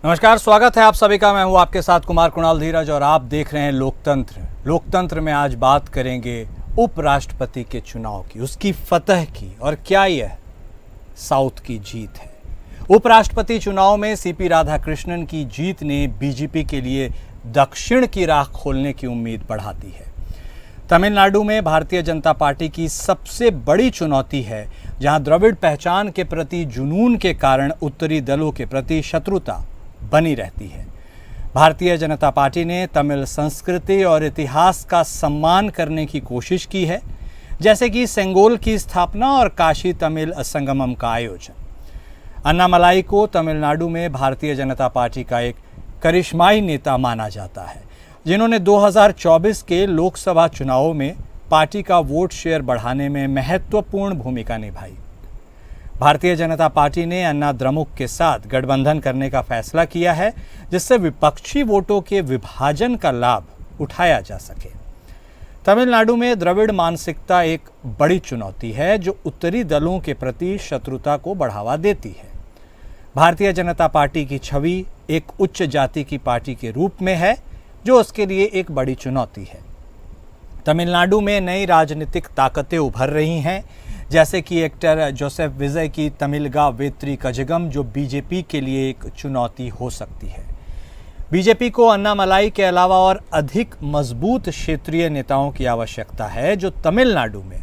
नमस्कार, स्वागत है आप सभी का। मैं हूं आपके साथ कुमार कुणाल धीरज और आप देख रहे हैं लोकतंत्र। लोकतंत्र में आज बात करेंगे उपराष्ट्रपति के चुनाव की, उसकी फतह की, और क्या यह साउथ की जीत है। उपराष्ट्रपति चुनाव में सीपी राधाकृष्णन की जीत ने बीजेपी के लिए दक्षिण की राह खोलने की उम्मीद बढ़ाती है। तमिलनाडु में भारतीय जनता पार्टी की सबसे बड़ी चुनौती है, जहां द्रविड़ पहचान के प्रति जुनून के कारण उत्तरी दलों के प्रति शत्रुता बनी रहती है। भारतीय जनता पार्टी ने तमिल संस्कृति और इतिहास का सम्मान करने की कोशिश की है, जैसे कि सेंगोल की स्थापना और काशी तमिल संगमम का आयोजन। अन्नामलाई को तमिलनाडु में भारतीय जनता पार्टी का एक करिश्माई नेता माना जाता है, जिन्होंने 2024 के लोकसभा चुनावों में पार्टी का वोट शेयर बढ़ाने में महत्वपूर्ण भूमिका निभाई। भारतीय जनता पार्टी ने अन्ना द्रमुक के साथ गठबंधन करने का फैसला किया है, जिससे विपक्षी वोटों के विभाजन का लाभ उठाया जा सके। तमिलनाडु में द्रविड़ मानसिकता एक बड़ी चुनौती है, जो उत्तरी दलों के प्रति शत्रुता को बढ़ावा देती है। भारतीय जनता पार्टी की छवि एक उच्च जाति की पार्टी के रूप में है, जो उसके लिए एक बड़ी चुनौती है। तमिलनाडु में नई राजनीतिक ताकतें उभर रही हैं, जैसे कि एक्टर जोसेफ विजय की तमिलगा वेत्री कजगम, जो बीजेपी के लिए एक चुनौती हो सकती है। बीजेपी को अन्नामलाई के अलावा और अधिक मजबूत क्षेत्रीय नेताओं की आवश्यकता है, जो तमिलनाडु में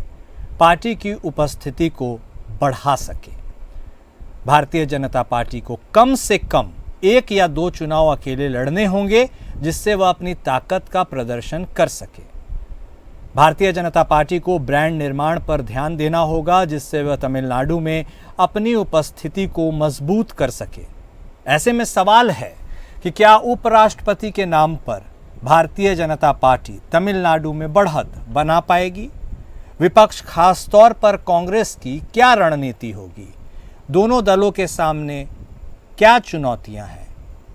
पार्टी की उपस्थिति को बढ़ा सके। भारतीय जनता पार्टी को कम से कम 1 या 2 चुनाव अकेले लड़ने होंगे, जिससे वह अपनी ताकत का प्रदर्शन कर सके। भारतीय जनता पार्टी को ब्रांड निर्माण पर ध्यान देना होगा, जिससे वह तमिलनाडु में अपनी उपस्थिति को मजबूत कर सके। ऐसे में सवाल है कि क्या उपराष्ट्रपति के नाम पर भारतीय जनता पार्टी तमिलनाडु में बढ़त बना पाएगी? विपक्ष, खास तौर पर कांग्रेस की क्या रणनीति होगी? दोनों दलों के सामने क्या चुनौतियां हैं?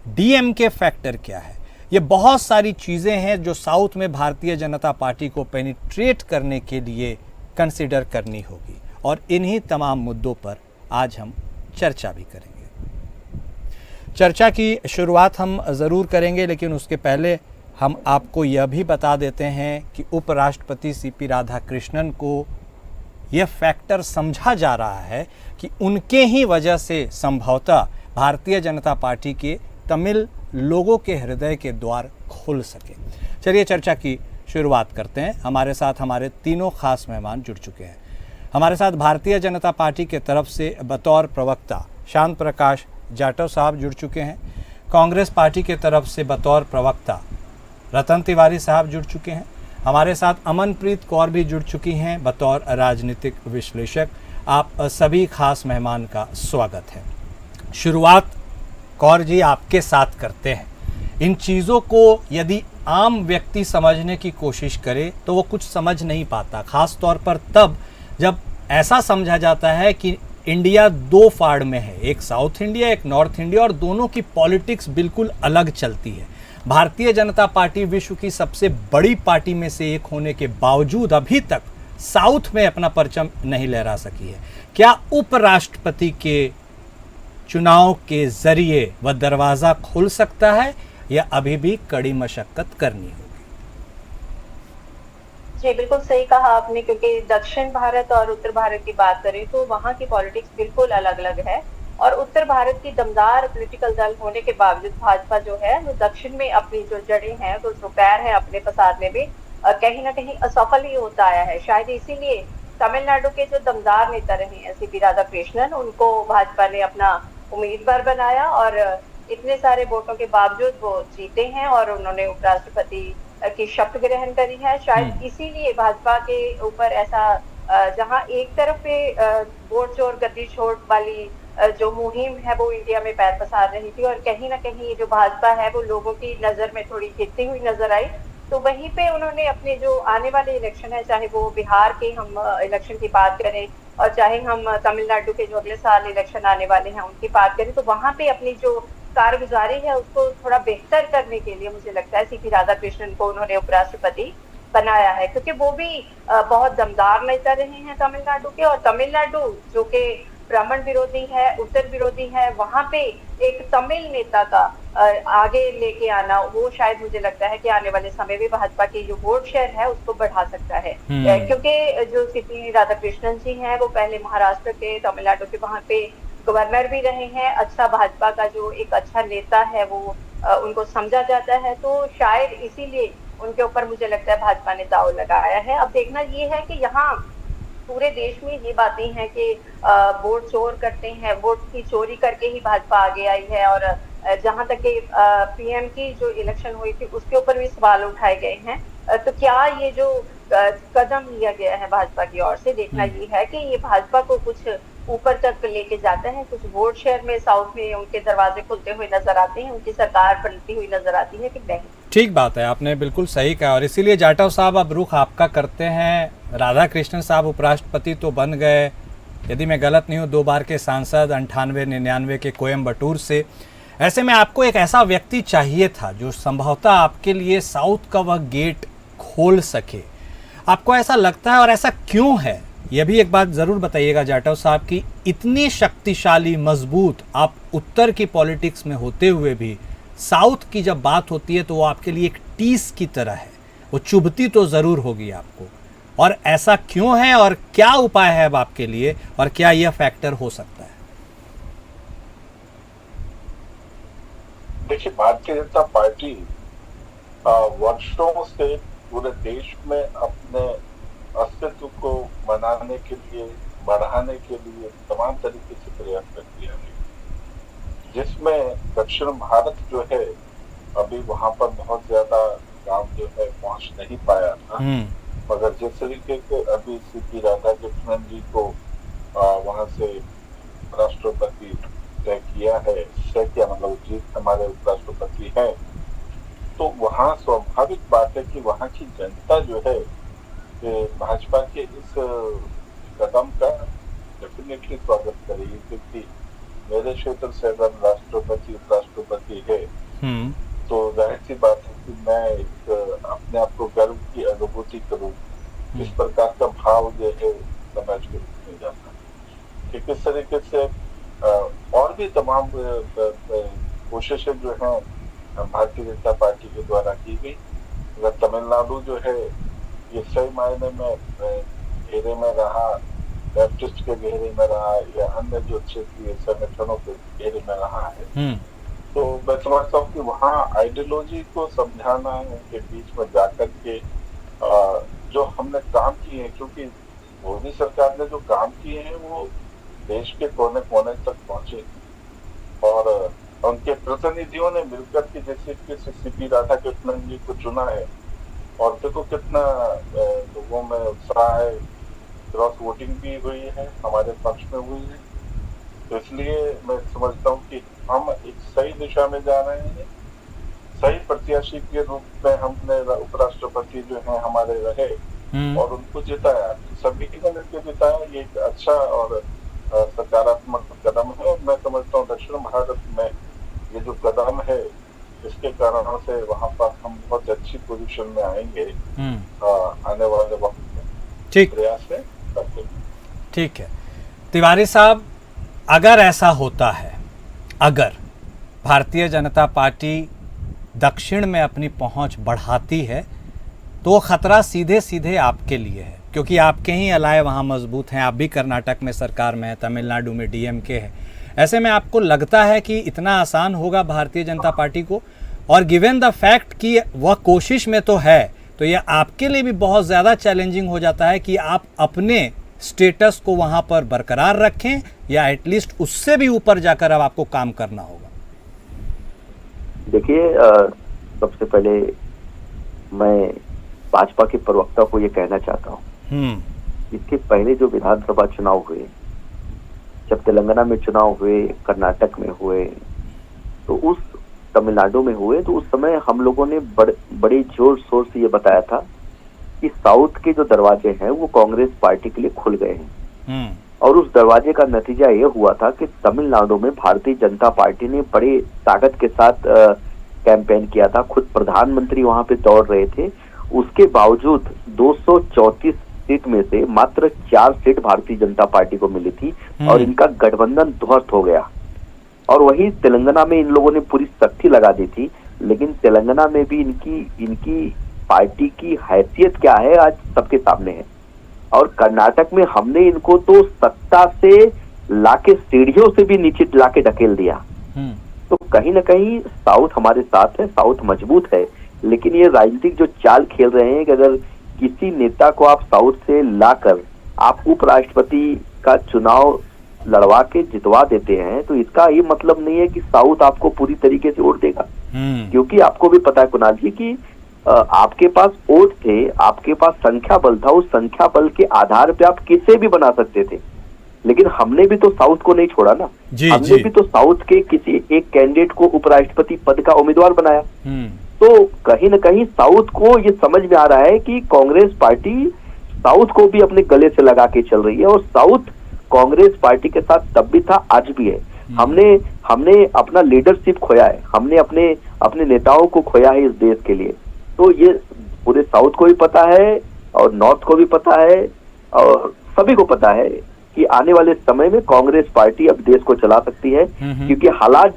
डीएमके फैक्टर क्या है? ये बहुत सारी चीज़ें हैं जो साउथ में भारतीय जनता पार्टी को पेनिट्रेट करने के लिए कंसिडर करनी होगी, और इन्हीं तमाम मुद्दों पर आज हम चर्चा भी करेंगे। चर्चा की शुरुआत हम ज़रूर करेंगे, लेकिन उसके पहले हम आपको यह भी बता देते हैं कि उपराष्ट्रपति सीपी राधाकृष्णन को यह फैक्टर समझा जा रहा है कि उनके ही वजह से संभवतः भारतीय जनता पार्टी के तमिल लोगों के हृदय के द्वार खुल सके। चलिए चर्चा की शुरुआत करते हैं। हमारे साथ हमारे तीनों खास मेहमान जुड़ चुके हैं। हमारे साथ भारतीय जनता पार्टी के तरफ से बतौर प्रवक्ता शांत प्रकाश जाटव साहब जुड़ चुके हैं। कांग्रेस पार्टी के तरफ से बतौर प्रवक्ता रतन तिवारी साहब जुड़ चुके हैं। हमारे साथ अमनप्रीत कौर भी जुड़ चुकी हैं बतौर राजनीतिक विश्लेषक। आप सभी खास मेहमान का स्वागत है। शुरुआत कौर जी आपके साथ करते हैं। इन चीज़ों को यदि आम व्यक्ति समझने की कोशिश करे तो वो कुछ समझ नहीं पाता, खास तौर पर तब जब ऐसा समझा जाता है कि इंडिया 2 फाड़ में है, एक साउथ इंडिया, एक नॉर्थ इंडिया, और दोनों की पॉलिटिक्स बिल्कुल अलग चलती है। भारतीय जनता पार्टी विश्व की सबसे बड़ी पार्टी में से एक होने के बावजूद अभी तक साउथ में अपना परचम नहीं लहरा सकी है। क्या उपराष्ट्रपति के चुनाव के जरिए वह दरवाजा खुल सकता है, या अभी भी कड़ी मशक्कत करनी होगी? जी बिल्कुल सही कहा आपने, क्योंकि दक्षिण भारत और उत्तर भारत की बात करें तो वहाँ की पॉलिटिक्स बिल्कुल अलग अलग है। और उत्तर भारत की दमदार पॉलिटिकल दल होने के बावजूद भाजपा जो है वो दक्षिण में अपनी जो जड़ें हैं, वो जो पैर है अपने पसारने में कहीं ना कहीं असफल ही होता आया है। शायद इसीलिए तमिलनाडु के जो दमदार नेता रहे हैं सीपी राधाकृष्णन, उनको भाजपा ने अपना उम्मीदवार बनाया, और इतने सारे वोटों के बावजूद वो जीते हैं और उन्होंने उपराष्ट्रपति की शपथ ग्रहण करी है। शायद इसीलिए भाजपा के ऊपर ऐसा जहां एक तरफ पे वोट चोर गद्दी छोड़ वाली जो मुहिम है वो इंडिया में पैर पसार रही थी, और कहीं ना कहीं जो भाजपा है वो लोगों की नजर में थोड़ी गिरती हुई नजर आई, तो वहीं पे उन्होंने अपने जो आने वाले इलेक्शन है, चाहे वो बिहार के हम इलेक्शन की बात करें और चाहे हम तमिलनाडु के जो अगले साल इलेक्शन आने वाले हैं उनकी बात करें, तो वहां पे अपनी जो कारगुजारी है उसको थोड़ा बेहतर करने के लिए मुझे लगता है सीपी राधाकृष्णन को उन्होंने उपराष्ट्रपति बनाया है, क्योंकि वो भी बहुत दमदार नेता रहे हैं तमिलनाडु के। और तमिलनाडु जो कि ब्राह्मण विरोधी है, उत्तर विरोधी है, वहां पे एक तमिल नेता का आगे लेके आना, वो शायद मुझे लगता है कि आने वाले समय में भाजपा की जो वोट शेयर है उसको बढ़ा सकता है। क्योंकि जो सीपी राधाकृष्णन जी हैं वो पहले महाराष्ट्र के, तमिलनाडु के वहां पे गवर्नर भी रहे हैं। अच्छा, भाजपा का जो एक अच्छा नेता है वो उनको समझा जाता है, तो शायद इसीलिए उनके ऊपर मुझे लगता है भाजपा ने दांव लगाया है। अब देखना ये है कि यहाँ पूरे देश में ये बातें हैं कि वोट चोर करते हैं, वोट की चोरी करके ही भाजपा आगे आई है। और जहां तक कि पीएम की जो इलेक्शन हुई थी उसके ऊपर भी सवाल उठाए गए हैं। तो क्या ये जो कदम लिया गया है भाजपा की ओर से, देखना ये है कि ये भाजपा को कुछ ऊपर तक लेके जाता है, कुछ वोट शेयर में साउथ में उनके दरवाजे खुलते हुए नजर आते हैं, उनकी सरकार बनती हुई नजर आती है कि नहीं। ठीक बात है, आपने बिल्कुल सही कहा। और इसीलिए जाटव साहब अब रुख आपका करते हैं। राधा कृष्णन साहब उपराष्ट्रपति तो बन गए, यदि मैं गलत नहीं हूँ 2 बार के सांसद, 98-99 के कोयम्बटूर से। ऐसे में आपको एक ऐसा व्यक्ति चाहिए था जो संभवतः आपके लिए साउथ का वह गेट खोल सके। आपको ऐसा लगता है और ऐसा क्यों है? यह भी एक बात ज़रूर बताइएगा जाटव साहब की इतनी शक्तिशाली, मजबूत आप उत्तर की पॉलिटिक्स में होते हुए भी साउथ की जब बात होती है तो वो आपके लिए एक टीस की तरह है, वो चुभती तो ज़रूर होगी आपको। और ऐसा क्यों है और क्या उपाय है अब आपके लिए, और क्या यह फैक्टर हो सकता है? देखिए, भारतीय जनता पार्टी वर्षों से पूरे देश में अपने अस्तित्व को बनाने के लिए, बढ़ाने के लिए तमाम तरीके से प्रयास करती है, जिसमें दक्षिण भारत जो है अभी वहां पर बहुत ज्यादा काम जो है पहुंच नहीं पाया था। मगर जिस तरीके से अभी सीपी राधाकृष्णन जी को वहां से राष्ट्रपति तय किया है, मतलब जीत हमारे उपराष्ट्रपति है, तो वहाँ स्वाभाविक बात है कि वहाँ की जनता जो है भाजपा के इस कदम का डेफिनेटली स्वागत करेगी। क्योंकि मेरे क्षेत्र से अगर राष्ट्रपति उपराष्ट्रपति है तो जाहिर सी बात है कि मैं एक अपने आप को गर्व की अनुभूति करूँ, इस प्रकार का भाव जो है समाज के रूप में जाता है कि किस तरीके से और भी तमाम कोशिशें जो है भारतीय जनता पार्टी के द्वारा की गई। अगर तमिलनाडु जो है ये सही मायने में घेरे में रहा, बैप्टिस्ट के घेरे में रहा या अन्य जो क्षेत्रीय संगठनों के घेरे में रहा है, तो मैं समझता हूँ कि वहाँ आइडियोलॉजी को समझाना, उनके बीच में जाकर के जो हमने काम किए हैं, क्योंकि मोदी सरकार ने जो काम किए हैं वो देश के कोने कोने तक पहुंचे और उनके प्रतिनिधियों ने मिलकर के जैसे कि सीपी राधाकृष्णन जी को चुना है और देखो कितना लोगों में उत्साह है, क्रॉस वोटिंग भी हुई है, हमारे पक्ष में हुई है। तो इसलिए मैं समझता हूँ कि हम एक सही दिशा में जा रहे हैं। सही प्रत्याशी के रूप में हमने उपराष्ट्रपति जो है हमारे रहे और उनको जिताया, सभी ने मिलकर जिताया। ये एक अच्छा और सकारात्मक कदम है। मैं समझता हूँ दक्षिण भारत में ये जो कदम है इसके कारण से वहाँ पर हम बहुत अच्छी पोजीशन में आएंगे आने वाले वक्त में। ठीक, प्रयास है करते हैं। ठीक है तिवारी साहब, अगर ऐसा होता है, अगर भारतीय जनता पार्टी दक्षिण में अपनी पहुंच बढ़ाती है तो खतरा सीधे सीधे आपके लिए है, क्योंकि आपके ही अलाय वहाँ मजबूत हैं। आप भी कर्नाटक में सरकार में हैं, तमिलनाडु में डीएमके है। ऐसे में आपको लगता है कि इतना आसान होगा भारतीय जनता पार्टी को? और गिवन द फैक्ट कि वह कोशिश में तो है, तो यह आपके लिए भी बहुत ज़्यादा चैलेंजिंग हो जाता है कि आप अपने स्टेटस को वहाँ पर बरकरार रखें या एटलीस्ट उससे भी ऊपर जाकर अब आपको काम करना होगा। देखिए, सबसे पहले मैं भाजपा के प्रवक्ता को ये कहना चाहता हूँ, इसके पहले जो विधानसभा चुनाव हुए, जब तेलंगाना में चुनाव हुए, कर्नाटक में हुए, तो उस तमिलनाडु में हुए, तो उस समय हम लोगों ने बड़े जोर शोर से ये बताया था कि साउथ के जो दरवाजे हैं वो कांग्रेस पार्टी के लिए खुल गए हैं। और उस दरवाजे का नतीजा ये हुआ था कि तमिलनाडु में भारतीय जनता पार्टी ने बड़े ताकत के साथ कैंपेन किया था। खुद प्रधानमंत्री वहां पे दौड़ रहे थे, उसके बावजूद 234 सीट में से मात्र 4 सीट भारतीय जनता पार्टी को मिली थी और इनका गठबंधन ध्वस्त हो गया। और वही तेलंगाना में इन लोगों ने पूरी सख्ती लगा दी थी, लेकिन तेलंगाना में भी इनकी पार्टी की हैसियत क्या है आज सबके सामने है। और कर्नाटक में हमने इनको तो सत्ता से लाके सीढ़ियों से भी नीचे लाके ढकेल दिया। तो कहीं ना कहीं साउथ हमारे साथ है, साउथ मजबूत है। लेकिन ये राजनीतिक जो चाल खेल रहे हैं कि अगर किसी नेता को आप साउथ से लाकर आप उपराष्ट्रपति का चुनाव लड़वा के जितवा देते हैं, तो इसका ये मतलब नहीं है कि साउथ आपको पूरी तरीके से वोट देगा। क्योंकि आपको भी पता है कुणाल जी कि आपके पास वोट थे, आपके पास संख्या बल था, उस संख्या बल के आधार पे आप किसे भी बना सकते थे। लेकिन हमने भी तो साउथ को नहीं छोड़ा ना, हमने भी तो साउथ के किसी एक कैंडिडेट को उपराष्ट्रपति पद का उम्मीदवार बनाया। तो कहीं ना कहीं साउथ को ये समझ में आ रहा है कि कांग्रेस पार्टी साउथ को भी अपने गले से लगा के चल रही है, और साउथ कांग्रेस पार्टी के साथ तब भी था, आज भी है। हमने अपना लीडरशिप खोया है, हमने अपने नेताओं को खोया है इस देश के लिए। तो ये पूरे साउथ को भी पता है और नॉर्थ को भी पता है और सभी को पता है कि आने वाले समय में कांग्रेस पार्टी अब देश को चला सकती है। क्योंकि हालात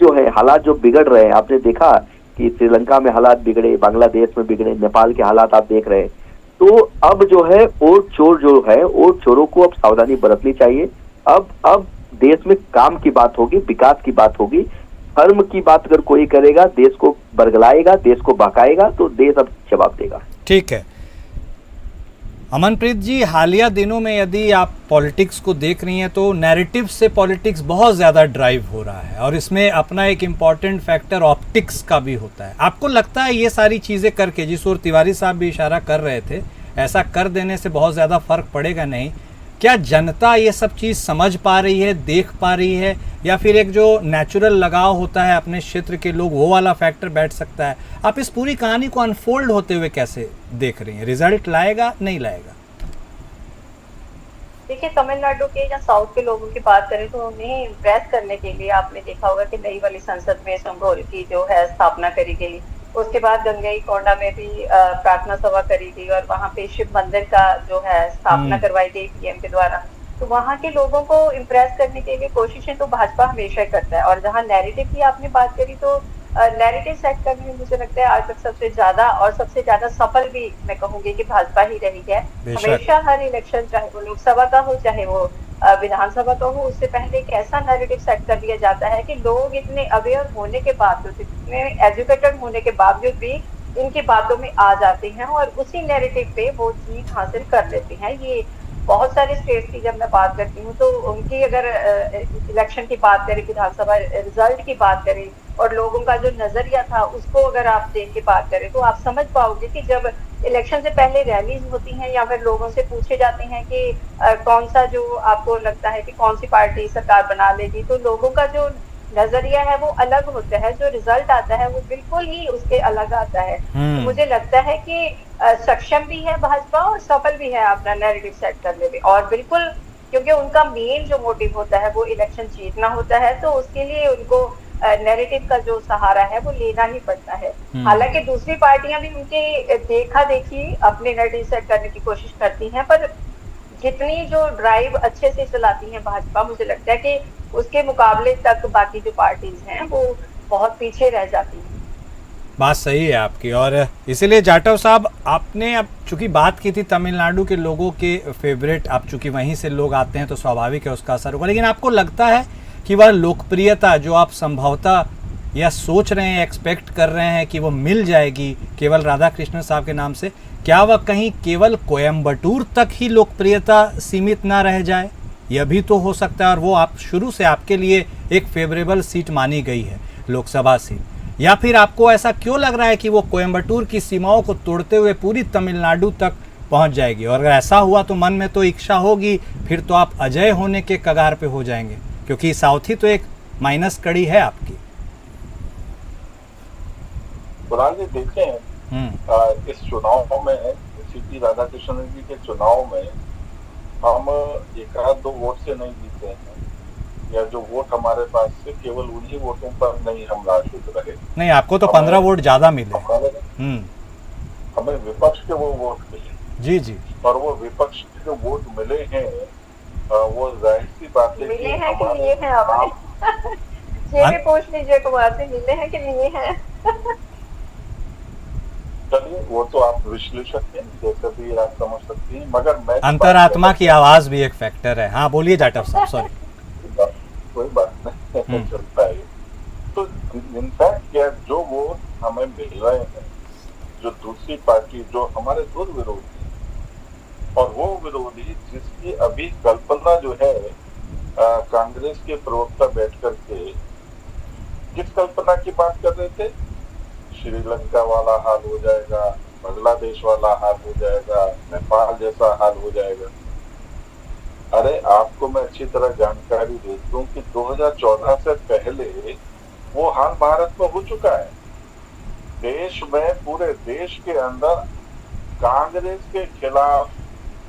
जो बिगड़ रहे हैं, आपने देखा कि श्रीलंका में हालात बिगड़े, बांग्लादेश में बिगड़े, नेपाल के हालात आप देख रहे हैं। तो अब जो है वोट चोरों को अब सावधानी बरतनी चाहिए। अब देश में काम की बात होगी, विकास की बात होगी। धर्म की बात अगर कोई करेगा, देश को बरगलाएगा, देश को बहकाएगा, तो देश अब जवाब देगा। ठीक है अमनप्रीत जी, हालिया दिनों में यदि आप पॉलिटिक्स को देख रही हैं तो नैरेटिव से पॉलिटिक्स बहुत ज़्यादा ड्राइव हो रहा है, और इसमें अपना एक इम्पॉर्टेंट फैक्टर ऑप्टिक्स का भी होता है। आपको लगता है ये सारी चीज़ें करके, जिस ओर तिवारी साहब भी इशारा कर रहे थे, ऐसा कर देने से बहुत ज़्यादा फर्क पड़ेगा नहीं? क्या जनता ये सब चीज़ समझ पा रही है, देख पा रही है, या फिर एक जो नेचुरल लगाव होता है अपने क्षेत्र के लोग, वो वाला फैक्टर बैठ सकता है? आप इस पूरी कहानी को अनफोल्ड होते हुए कैसे देख रही हैं? रिजल्ट लाएगा नहीं लाएगा? देखिए, तमिलनाडु के या साउथ के लोगों की बात करें तो उन्हें इम्प्रेस करने के लिए आपने देखा होगा कि नई वाली संसद में संघोल की जो है स्थापना करी गई। उसके बाद गंगई कोंडा में भी प्रार्थना सभा करी गई और वहां पे शिव मंदिर का जो है स्थापना करवाई गई पीएम के द्वारा। तो वहां के लोगों को इम्प्रेस करने के लिए कोशिशें तो भाजपा हमेशा ही करता है। और जहां नैरेटिव की आपने बात करी, तो नैरेटिव सेट करने में मुझे लगता है आज तक सबसे ज्यादा सफल भी मैं कहूंगी कि भाजपा ही रही है। हमेशा हर इलेक्शन, चाहे वो लोकसभा का हो चाहे वो विधानसभा का हो, उससे पहले एक ऐसा नैरेटिव सेट कर दिया जाता है कि लोग इतने अवेयर होने के बावजूद, इतने एजुकेटेड होने के बावजूद भी इनकी बातों में आ जाते हैं और उसी नैरेटिव पे वो जीत हासिल कर लेते हैं। ये बहुत सारे स्टेट्स की जब मैं बात करती हूँ तो उनकी अगर इलेक्शन की बात करें, विधानसभा रिजल्ट की बात करें और लोगों का जो नजरिया था उसको अगर आप देख के बात करें, तो आप समझ पाओगे कि जब इलेक्शन से पहले रैलीज होती हैं या फिर लोगों से पूछे जाते हैं कि कौन सा जो आपको लगता है कि कौन सी पार्टी सरकार बना लेगी, तो लोगों का जो नजरिया है वो अलग होता है, जो रिजल्ट आता है वो बिल्कुल ही उसके अलग आता है। तो मुझे लगता है कि सक्षम भी है भाजपा और सफल भी है अपना नैरेटिव सेट करने में। और बिल्कुल, क्योंकि उनका मेन जो मोटिव होता है वो इलेक्शन जीतना होता है, तो उसके लिए उनको नैरेटिव का जो सहारा है वो लेना ही पड़ता है। हालांकि दूसरी पार्टियां भी उनके देखा देखी अपने नैरेटिव सेट करने की कोशिश करती हैं, पर जितनी जो ड्राइव अच्छे से चलाती है भाजपा, मुझे लगता है कि उसके मुकाबले तक बाकी जो पार्टीज हैं वो बहुत पीछे रह जाती हैं। बात सही है आपकी। और इसीलिए जाटव साहब, आपने अब चूंकि बात की थी तमिलनाडु के लोगों के फेवरेट, आप चूंकि वहीं से लोग आते हैं तो स्वाभाविक है उसका असर होगा, लेकिन आपको लगता है कि वह लोकप्रियता जो आप संभवतः या सोच रहे हैं, एक्सपेक्ट कर रहे हैं कि वो मिल जाएगी केवल राधा कृष्णन साहब के नाम से, क्या वह कहीं केवल कोयम्बटूर तक ही लोकप्रियता सीमित ना रह जाए? यह भी तो हो सकता है, और वो आप शुरू से आपके लिए एक फेवरेबल सीट मानी गई है, लोकसभा सीट। या फिर आपको ऐसा क्यों लग रहा है कि वो कोयम्बटूर की सीमाओं को तोड़ते हुए पूरी तमिलनाडु तक पहुंच जाएगी? और अगर ऐसा हुआ तो मन में तो इच्छा होगी, फिर तो आप अजय होने के कगार पे हो जाएंगे, क्योंकि साउथ ही तो एक माइनस कड़ी है आपकी। जी देखें, इस चुनाव में, सीपी राधाकृष्णन जी के चुनाव में हम 1-2 वोट से नहीं जीते हैं, या जो वोट हमारे पास से केवल उन्हीं वोटों पर नहीं हम राजपूत रहे। नहीं, आपको तो 15 वोट ज्यादा मिले। हमें विपक्ष के वो वोट मिले। जी जी। और वो विपक्ष जो वोट मिले हैं वो जाहिर सी बात है मिले हैं कि नहीं है, अब ये भी पूछ लीजिए कुमार से, मिले हैं कि नहीं है। चलिए वो तो आप विश्लेषक हैं, जैसे भी आप समझ सकती हैं, मगर मैं अंतरात्मा की आवाज भी एक फैक्टर है। हाँ बोलिए जाटव साहब, सॉरी। कोई बात नहीं, चलता है। तो इनफैक्ट क्या जो वोट हमें मिल रहे हैं, जो दूसरी पार्टी, जो हमारे दूर विरोधी, और वो विरोधी जिसकी अभी कल्पना जो है कांग्रेस के प्रवक्ता बैठ करके किस कल्पना की बात कर रहे थे, श्रीलंका वाला हाल हो जाएगा, बांग्लादेश वाला हाल हो जाएगा, नेपाल जैसा हाल हो जाएगा। अरे आपको मैं अच्छी तरह जानकारी दे दूं कि 2014 से पहले वो हाल भारत में हो चुका है। देश में, पूरे देश के अंदर कांग्रेस के खिलाफ,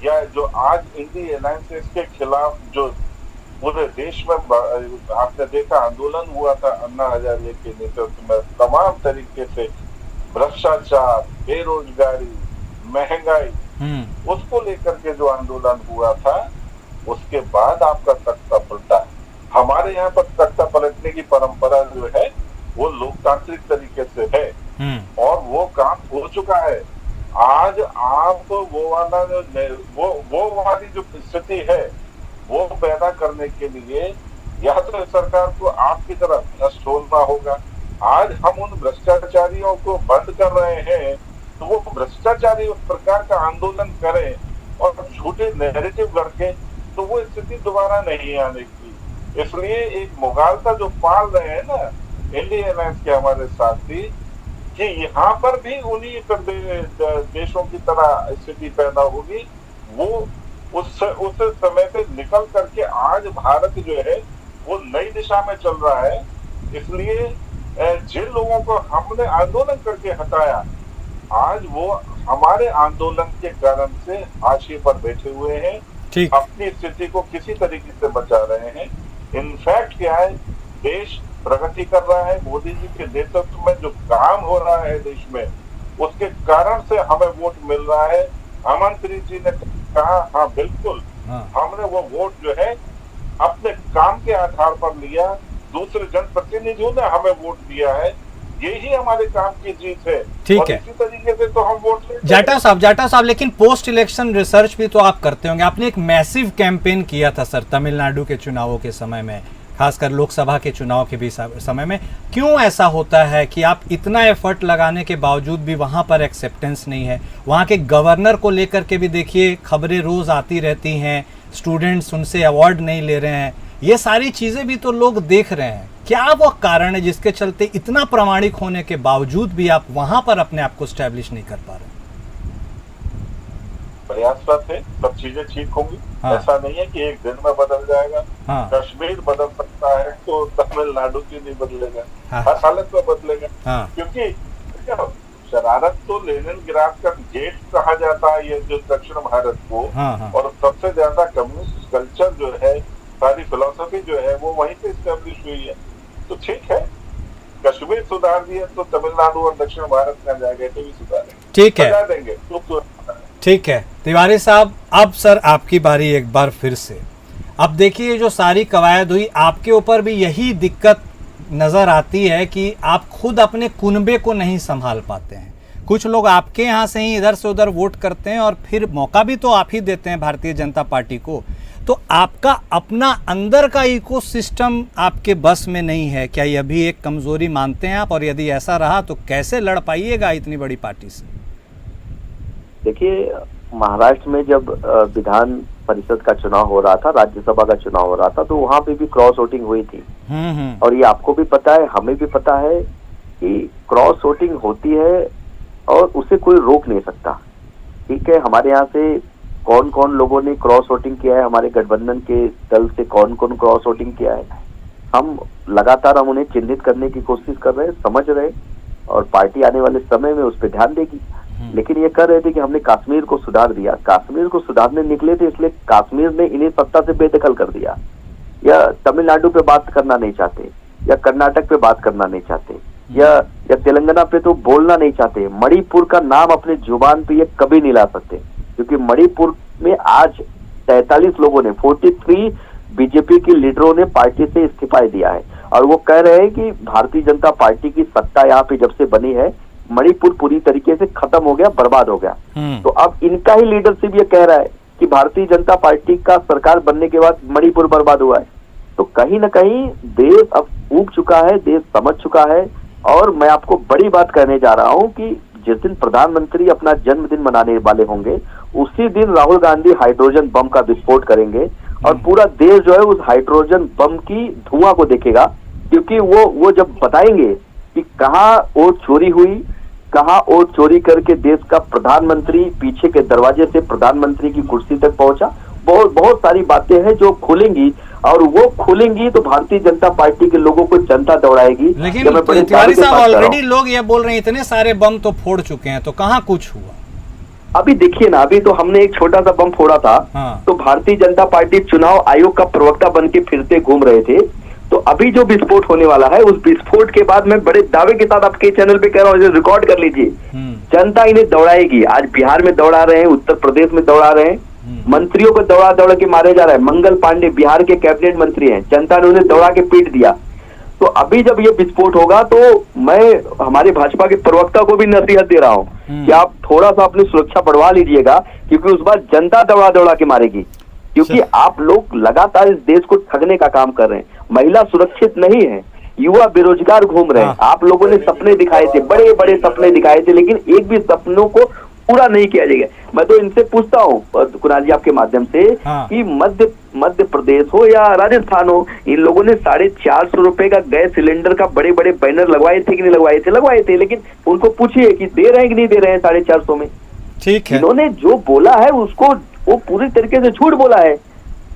या जो आज इंडी अलायंस के खिलाफ जो पूरे देश में आपने देखा आंदोलन हुआ था अन्ना हजारे के नेतृत्व में, तमाम तरीके से भ्रष्टाचार, बेरोजगारी, महंगाई, उसको लेकर के जो आंदोलन हुआ था, उसके बाद आपका तख्ता पलटा। हमारे यहाँ पर तख्ता पलटने की परंपरा जो है वो लोकतांत्रिक तरीके से है, और वो काम हो चुका है। आज आप वो वाली जो स्थिति है वो पैदा करने के लिए या तो सरकार को आपकी तरह भ्रष्ट होना होगा। आज हम उन भ्रष्टाचारियों को बंद कर रहे हैं, तो वो भ्रष्टाचारी उस प्रकार का आंदोलन करें और झूठे नैरेटिव करके, तो वो स्थिति दोबारा नहीं आने की। इसलिए एक मुगालता जो पाल रहे हैं ना इंडियन अलायंस के हमारे साथी, कि यहाँ पर भी उन्हीं देशों की तरह स्थिति पैदा होगी, वो उस समय से निकल करके आज भारत जो है वो नई दिशा में चल रहा है। इसलिए जिन लोगों को हमने आंदोलन करके हटाया, आज वो हमारे आंदोलन के कारण से हाशिए पर बैठे हुए हैं, अपनी स्थिति को किसी तरीके से बचा रहे हैं। इनफैक्ट क्या है, देश प्रगति कर रहा है, मोदी जी के नेतृत्व में जो काम हो रहा है देश में, उसके कारण से हमें वोट मिल रहा है। अमन प्रीत जी ने कहा, हाँ बिल्कुल, हमने वो वोट जो है अपने काम के आधार पर लिया, दूसरे जनप्रतिनिधियों ने हमें वोट दिया है, यही हमारे काम की जीत है। ठीक है, इसी तरीके से तो हम वोट जाटा साहब, लेकिन पोस्ट इलेक्शन रिसर्च भी तो आप करते होंगे। आपने एक मैसिव कैंपेन किया था सर तमिलनाडु के चुनावों के समय में, खासकर लोकसभा के चुनाव के भी समय में। क्यों ऐसा होता है कि आप इतना एफर्ट लगाने के बावजूद भी वहां पर एक्सेप्टेंस नहीं है? वहां के गवर्नर को लेकर के भी देखिए खबरें रोज आती रहती हैं, स्टूडेंट्स उनसे अवार्ड नहीं ले रहे हैं, ये सारी चीजें भी तो लोग देख रहे हैं। क्या वो कारण है जिसके चलते इतना प्रामाणिक होने के बावजूद भी आप वहां पर अपने आप को स्टैब्लिश नहीं कर पा रहे? प्रयासरत है, सब चीजें ठीक होंगी। हाँ। ऐसा नहीं है कि एक दिन में बदल जाएगा। हाँ। कश्मीर बदल सकता है तो तमिलनाडु क्यों नहीं बदलेगा? हाँ। हर हालत में बदलेगा। हाँ। क्योंकि शरारत तो लेनिनग्राड का गेट कहा जाता है ये जो दक्षिण भारत को। हाँ। और सबसे ज्यादा कम्युनिस्ट कल्चर जो है, सारी फिलोसफी जो है वो वहीं से स्टैब्लिश हुई है। तो ठीक है, कश्मीर सुधार दिया तो तमिलनाडु और दक्षिण भारत में जाएगा तो भी सुधारेंगे। ठीक है, देंगे तो ठीक है। तिवारी साहब, अब सर आपकी बारी एक बार फिर से। अब देखिए जो सारी कवायद हुई, आपके ऊपर भी यही दिक्कत नजर आती है कि आप खुद अपने कुनबे को नहीं संभाल पाते हैं। कुछ लोग आपके यहाँ से ही इधर से उधर वोट करते हैं और फिर मौका भी तो आप ही देते हैं भारतीय जनता पार्टी को। तो आपका अपना अंदर का इकोसिस्टम आपके बस में नहीं है, क्या यह भी एक कमजोरी मानते हैं आप? और यदि ऐसा रहा तो कैसे लड़ पाइएगा इतनी बड़ी पार्टी से? देखिए, महाराष्ट्र में जब विधान परिषद का चुनाव हो रहा था, राज्यसभा का चुनाव हो रहा था, तो वहां पे भी क्रॉस वोटिंग हुई थी। और ये आपको भी पता है, हमें भी पता है कि क्रॉस वोटिंग होती है और उसे कोई रोक नहीं सकता। ठीक है, हमारे यहाँ से कौन कौन लोगों ने क्रॉस वोटिंग किया है, हमारे गठबंधन के दल से कौन कौन क्रॉस वोटिंग किया है, हम लगातार उन्हें चिन्हित करने की कोशिश कर रहे हैं, समझ रहे, और पार्टी आने वाले समय में उस पर ध्यान देगी। लेकिन ये कर रहे थे कि हमने कश्मीर को सुधार दिया, कश्मीर को सुधारने निकले थे, इसलिए कश्मीर ने इन्हें सत्ता से बेदखल कर दिया। या तमिलनाडु पे बात करना नहीं चाहते, या कर्नाटक पे बात करना नहीं चाहते, या तेलंगाना पे तो बोलना नहीं चाहते। मणिपुर का नाम अपने जुबान पे ये कभी नहीं ला सकते, क्योंकि मणिपुर में आज 43 लोगों ने 43 बीजेपी के लीडरों ने पार्टी से इस्तीफा दिया है और वो कह रहे हैं कि भारतीय जनता पार्टी की सत्ता यहाँ पे जब से बनी है मणिपुर पूरी तरीके से खत्म हो गया, बर्बाद हो गया। तो अब इनका ही लीडरशिप ये कह रहा है कि भारतीय जनता पार्टी का सरकार बनने के बाद मणिपुर बर्बाद हुआ है। तो कहीं ना कहीं देश अब ऊब चुका है, देश समझ चुका है। और मैं आपको बड़ी बात कहने जा रहा हूं कि जिस दिन प्रधानमंत्री अपना जन्मदिन मनाने वाले होंगे उसी दिन राहुल गांधी हाइड्रोजन बम का विस्फोट करेंगे और पूरा देश जो है उस हाइड्रोजन बम की धुआं को देखेगा, क्योंकि वो जब बताएंगे कि कहाँ वोट चोरी हुई, कहाँ वोट चोरी करके देश का प्रधानमंत्री पीछे के दरवाजे से प्रधानमंत्री की कुर्सी तक पहुंचा, बहुत सारी बातें हैं जो खुलेंगी और वो खुलेंगी तो भारतीय जनता पार्टी के लोगों को जनता दौड़ाएगी। लेकिन तिवारी साहब ऑलरेडी लोग ये बोल रहे हैं इतने सारे बम तो फोड़ चुके हैं, तो कहाँ कुछ हुआ? अभी देखिए ना, अभी तो हमने एक छोटा सा बम फोड़ा था। तो भारतीय जनता पार्टी चुनाव आयोग का प्रवक्ता बन के फिरते घूम रहे थे। तो अभी जो विस्फोट होने वाला है उस विस्फोट के बाद मैं बड़े दावे के साथ आपके चैनल पे कह रहा हूँ, रिकॉर्ड कर लीजिए, जनता इन्हें दौड़ाएगी। आज बिहार में दौड़ा रहे हैं, उत्तर प्रदेश में दौड़ा रहे हैं, मंत्रियों को दौड़ा के मारे जा रहा है। मंगल पांडे बिहार के कैबिनेट मंत्री हैं, जनता ने उन्हें दौड़ा के पीट दिया। तो अभी जब ये विस्फोट होगा तो मैं हमारे भाजपा के प्रवक्ता को भी नसीहत दे रहा हूँ कि आप थोड़ा सा अपनी सुरक्षा बढ़वा लीजिएगा, क्योंकि उस बार जनता दौड़ा के मारेगी। क्योंकि आप लोग लगातार इस देश को ठगने का काम कर रहे हैं। महिला सुरक्षित नहीं है, युवा बेरोजगार घूम रहे हैं। आप लोगों ने सपने दिखाए थे, बड़े बड़े सपने दिखाए थे, लेकिन एक भी सपनों को पूरा नहीं किया जाएगा। मैं तो इनसे पूछता हूँ कुणाल जी आपके माध्यम से कि मध्य प्रदेश हो या राजस्थान हो, इन लोगों ने 450 रुपए का गैस सिलेंडर का बड़े बड़े बैनर लगवाए थे कि नहीं लगवाए थे? लगवाए थे। लेकिन उनको पूछिए कि दे रहे हैं कि नहीं दे रहे हैं 450 में। ठीक है, इन्होंने जो बोला है उसको वो पूरी तरीके से झूठ बोला है।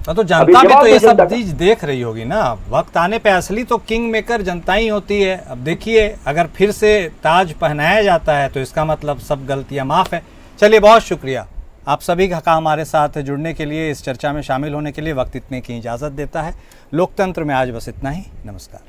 तो जनता भी तो ये सब चीज देख रही होगी ना। वक्त आने पे असली तो किंग मेकर जनता ही होती है। अब देखिए, अगर फिर से ताज पहनाया जाता है तो इसका मतलब सब गलतियां माफ है। चलिए, बहुत शुक्रिया आप सभी का हमारे साथ जुड़ने के लिए, इस चर्चा में शामिल होने के लिए। वक्त इतने की इजाज़त देता है। लोकतंत्र में आज बस इतना ही। नमस्कार।